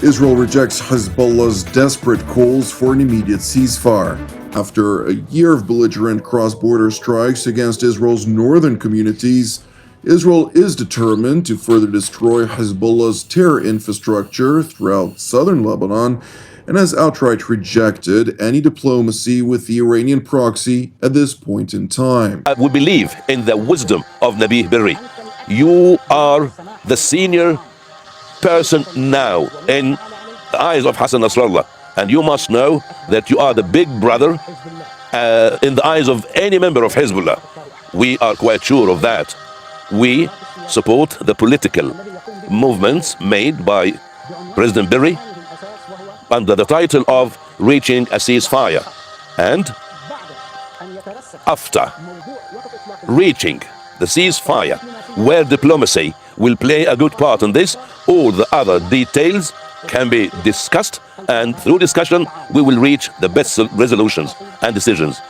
Israel rejects Hezbollah's desperate calls for an immediate ceasefire. After a year of belligerent cross-border strikes against Israel's northern communities, Israel is determined to further destroy Hezbollah's terror infrastructure throughout southern Lebanon and has outright rejected any diplomacy with the Iranian proxy at this point in time. We believe in the wisdom of Nabi Berri. You are the senior person now in the eyes of Hassan Nasrallah, and you must know that you are the big brother in the eyes of any member of Hezbollah. We are quite sure of that. We support the political movements made by President Berri under the title of reaching a ceasefire. And after reaching the ceasefire, where diplomacy will play a good part in this, all the other details can be discussed, and through discussion we will reach the best resolutions and decisions.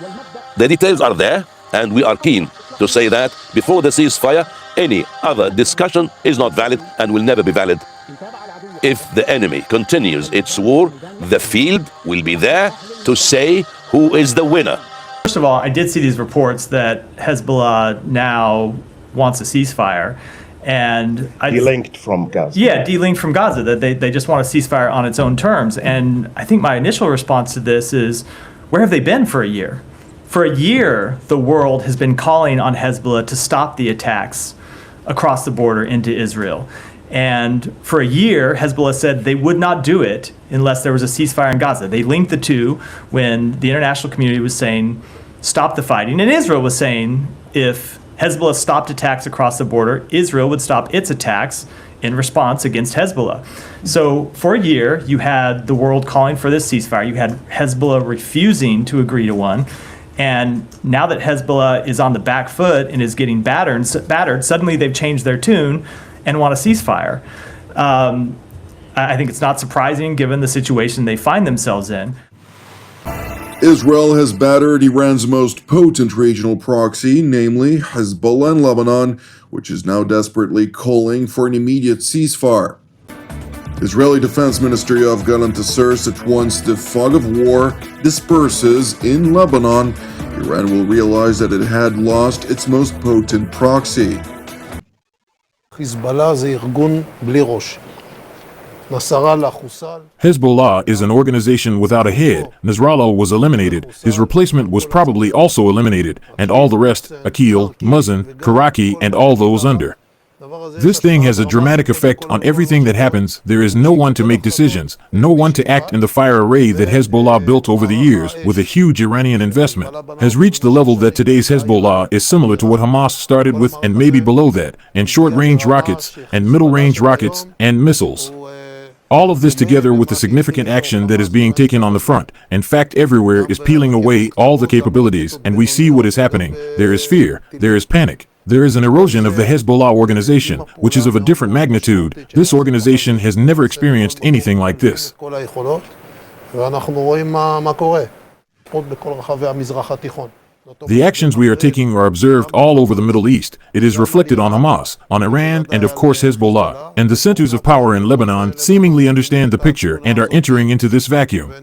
The details are there, and we are keen to say that before the ceasefire, any other discussion is not valid and will never be valid. If the enemy continues its war, the field will be there to say who is the winner. First of all, I did see these reports that Hezbollah now wants a ceasefire. And delinked from Gaza. Yeah, delinked from Gaza, that they just want a ceasefire on its own terms. And I think my initial response to this is, where have they been for a year? For a year, the world has been calling on Hezbollah to stop the attacks across the border into Israel. And for a year, Hezbollah said they would not do it unless there was a ceasefire in Gaza. They linked the two when the international community was saying, stop the fighting. And Israel was saying, if Hezbollah stopped attacks across the border, Israel would stop its attacks in response against Hezbollah. So for a year, you had the world calling for this ceasefire. You had Hezbollah refusing to agree to one. And now that Hezbollah is on the back foot and is getting battered, suddenly they've changed their tune and want a ceasefire. I think it's not surprising given the situation they find themselves in. Israel has battered Iran's most potent regional proxy, namely Hezbollah in Lebanon, which is now desperately calling for an immediate ceasefire. Israeli Defense Minister Yoav Gallant asserts that once the fog of war disperses in Lebanon, Iran will realize that it had lost its most potent proxy. Hezbollah זה ארגון בלי ראש. Hezbollah is an organization without a head. Nasrallah was eliminated. His replacement was probably also eliminated. And all the rest, Akil, Muzzin, Karaki, and all those under. This thing has a dramatic effect on everything that happens. There is no one to make decisions, no one to act in the fire array that Hezbollah built over the years with a huge Iranian investment, has reached the level that today's Hezbollah is similar to what Hamas started with and maybe below that, and short-range rockets, and middle-range rockets, and missiles. All of this together with the significant action that is being taken on the front, and fact everywhere is peeling away all the capabilities, and we see what is happening. There is fear, there is panic. There is an erosion of the Hezbollah organization, which is of a different magnitude. This organization has never experienced anything like this. The actions we are taking are observed all over the Middle East. It is reflected on Hamas, on Iran, and of course Hezbollah. And the centers of power in Lebanon seemingly understand the picture and are entering into this vacuum.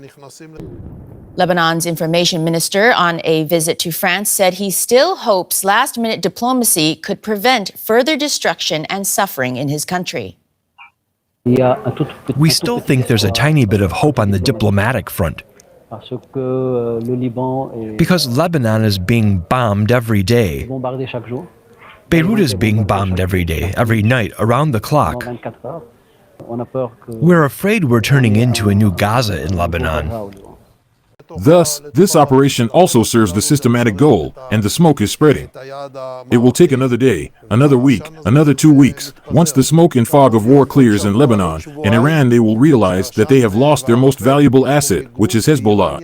Lebanon's information minister on a visit to France said he still hopes last-minute diplomacy could prevent further destruction and suffering in his country. We still think there's a tiny bit of hope on the diplomatic front. Because Lebanon is being bombed every day. Beirut is being bombed every day, every night, around the clock. We're afraid we're turning into a new Gaza in Lebanon. Thus, this operation also serves the systematic goal, and the smoke is spreading. It will take another day, another week, another 2 weeks. Once the smoke and fog of war clears in Lebanon, in Iran they will realize that they have lost their most valuable asset, which is Hezbollah.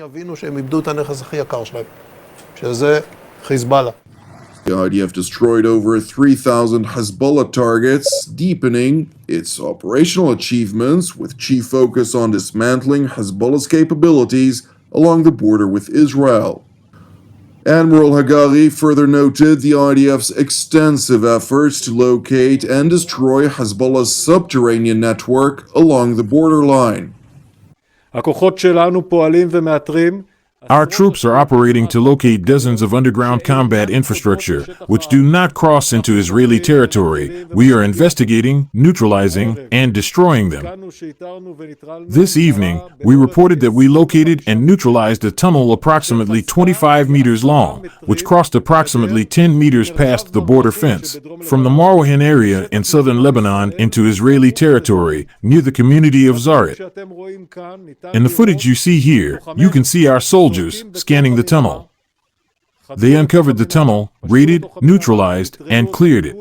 The IDF destroyed over 3,000 Hezbollah targets, deepening its operational achievements with chief focus on dismantling Hezbollah's capabilities along the border with Israel. Admiral Hagali further noted the IDF's extensive efforts to locate and destroy Hezbollah's subterranean network along the borderline. הכוחות שלנו פועלים ומאתרים. Our troops are operating to locate dozens of underground combat infrastructure, which do not cross into Israeli territory. We are investigating, neutralizing, and destroying them. This evening, we reported that we located and neutralized a tunnel approximately 25 meters long, which crossed approximately 10 meters past the border fence, from the Marwahin area in southern Lebanon into Israeli territory, near the community of Zaret. In the footage you see here, you can see our soldiers scanning the tunnel. They uncovered the tunnel, raided, neutralized, and cleared it.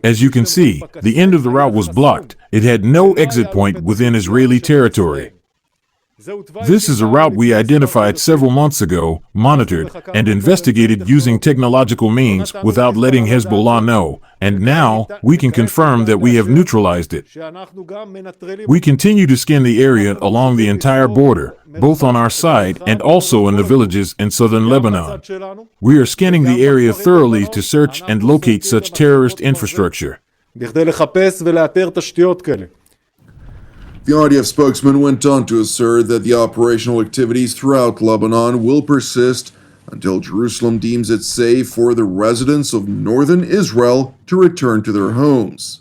As you can see, the end of the route was blocked. It had no exit point within Israeli territory. This is a route we identified several months ago, monitored, and investigated using technological means without letting Hezbollah know, and now we can confirm that we have neutralized it. We continue to scan the area along the entire border, both on our side and also in the villages in southern Lebanon. We are scanning the area thoroughly to search and locate such terrorist infrastructure. בכדי לחפש ולאתר תשתיות כאלה. The IDF spokesman went on to assert that the operational activities throughout Lebanon will persist until Jerusalem deems it safe for the residents of northern Israel to return to their homes.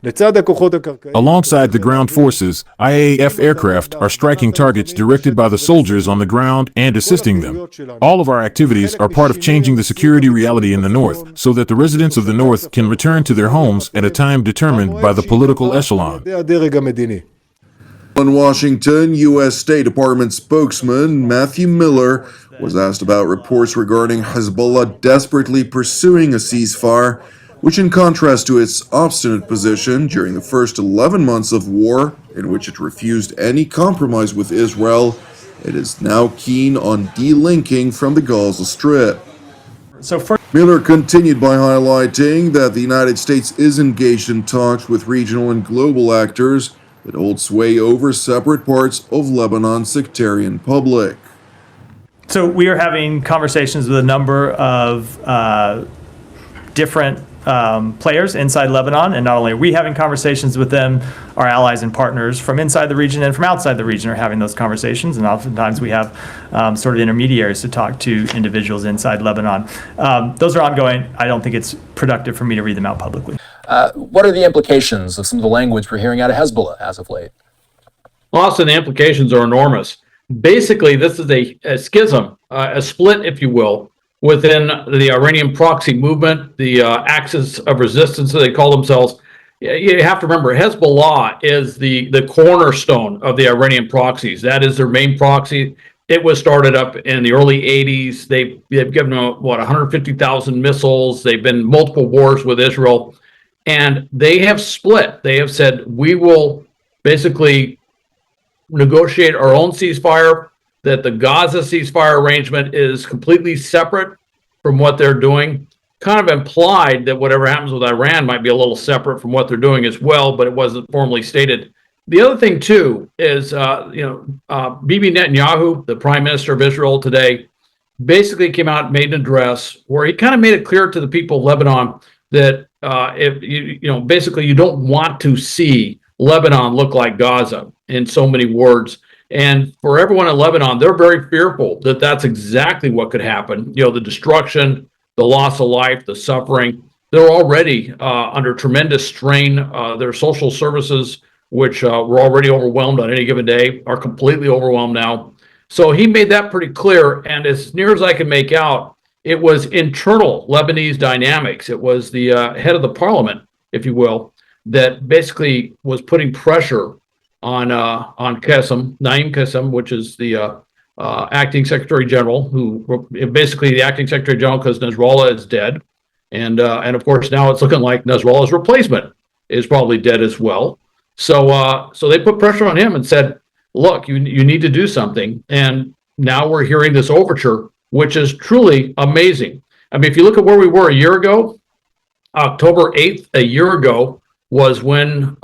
לצד הכוחות הקרקעיים. Alongside the ground forces, IAF aircraft are striking targets directed by the soldiers on the ground and assisting them. All of our activities are part of changing the security reality in the north so that the residents of the north can return to their homes at a time determined by the political echelon. הדרג המדיני. In Washington, U.S. State Department spokesman Matthew Miller was asked about reports regarding Hezbollah desperately pursuing a ceasefire, which in contrast to its obstinate position during the first 11 months of war, in which it refused any compromise with Israel, it is now keen on delinking from the Gaza Strip. Miller continued by highlighting that the United States is engaged in talks with regional and global actors that hold sway over separate parts of Lebanon's sectarian public. So we are having conversations with a number of different players inside Lebanon, and not only are we having conversations with them, our allies and partners from inside the region and from outside the region are having those conversations, and oftentimes we have sort of intermediaries to talk to individuals inside Lebanon. Those are ongoing. I don't think it's productive for me to read them out publicly. What are the implications of some of the language we're hearing out of Hezbollah as of late? Austin, the implications are enormous. Basically, this is a schism, a split, if you will, within the Iranian proxy movement, the axis of resistance, that they call themselves. You have to remember, Hezbollah is the cornerstone of the Iranian proxies. That is their main proxy. It was started up in the early 80s. They've given them, 150,000 missiles. They've been in multiple wars with Israel. And they have split. They have said, we will basically negotiate our own ceasefire, that the Gaza ceasefire arrangement is completely separate from what they're doing. Kind of implied that whatever happens with Iran might be a little separate from what they're doing as well, but it wasn't formally stated. The other thing, too, is, Bibi Netanyahu, the prime minister of Israel today, basically came out and made an address where he kind of made it clear to the people of Lebanon that if basically you don't want to see Lebanon look like Gaza, in so many words. And for everyone in Lebanon, they're very fearful that that's exactly what could happen. The destruction, the loss of life, the suffering. They're already under tremendous strain. Their social services, which were already overwhelmed on any given day, are completely overwhelmed now. So he made that pretty clear. And as near as I can make out, it was internal Lebanese dynamics. It was the head of the parliament, if you will, that basically was putting pressure on Qassem, Naim Qassem, which is the acting Secretary General, who basically the acting Secretary General, because Nasrallah is dead, and of course now it's looking like Nasrallah's replacement is probably dead as well. So they put pressure on him and said, "Look, you need to do something." And now we're hearing this overture, which is truly amazing. I mean, if you look at where we were a year ago, October 8th, a year ago, was when,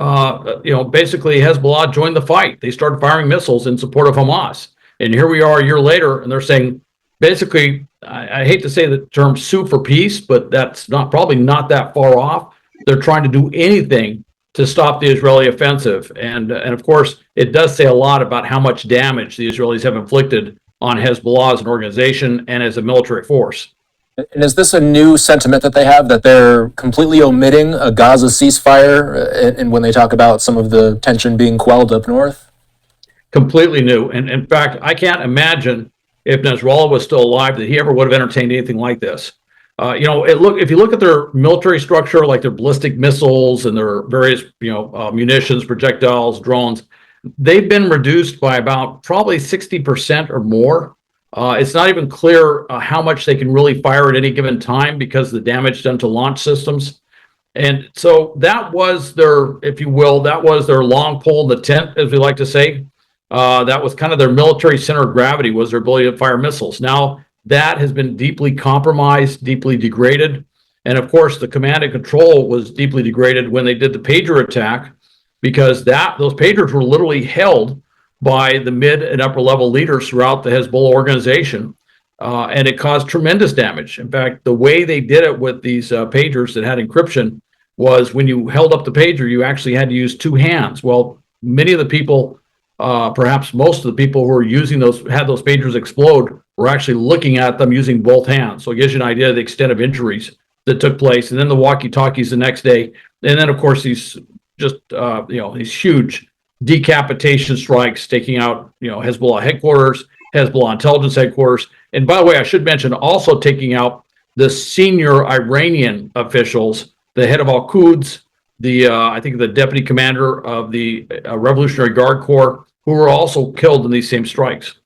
basically Hezbollah joined the fight. They started firing missiles in support of Hamas. And here we are a year later, and they're saying, basically, I hate to say the term sue for peace, but that's probably not that far off. They're trying to do anything to stop the Israeli offensive. And of course, it does say a lot about how much damage the Israelis have inflicted on Hezbollah as an organization and as a military force. And is this a new sentiment that they have, that they're completely omitting a Gaza ceasefire and when they talk about some of the tension being quelled up north? Completely new. And in fact, I can't imagine if Nasrallah was still alive that he ever would have entertained anything like this. If you look at their military structure, like their ballistic missiles and their various, munitions, projectiles, drones, they've been reduced by about probably 60% or more. It's not even clear how much they can really fire at any given time because of the damage done to launch systems. And so that was their, if you will, that was their long pole in the tent, as we like to say. That was kind of their military center of gravity, was their ability to fire missiles. Now that has been deeply compromised, deeply degraded. And of course, the command and control was deeply degraded when they did the pager attack, because those pagers were literally held by the mid and upper level leaders throughout the Hezbollah organization. And it caused tremendous damage. In fact, the way they did it with these pagers that had encryption was when you held up the pager, you actually had to use two hands. Well, many of the people, perhaps most of the people who were using had those pagers explode, were actually looking at them using both hands. So it gives you an idea of the extent of injuries that took place. And then the walkie-talkies the next day. And then, of course, these huge decapitation strikes taking out, Hezbollah headquarters, Hezbollah intelligence headquarters. And by the way, I should mention also taking out the senior Iranian officials, the head of Al-Quds, I think the deputy commander of the Revolutionary Guard Corps, who were also killed in these same strikes.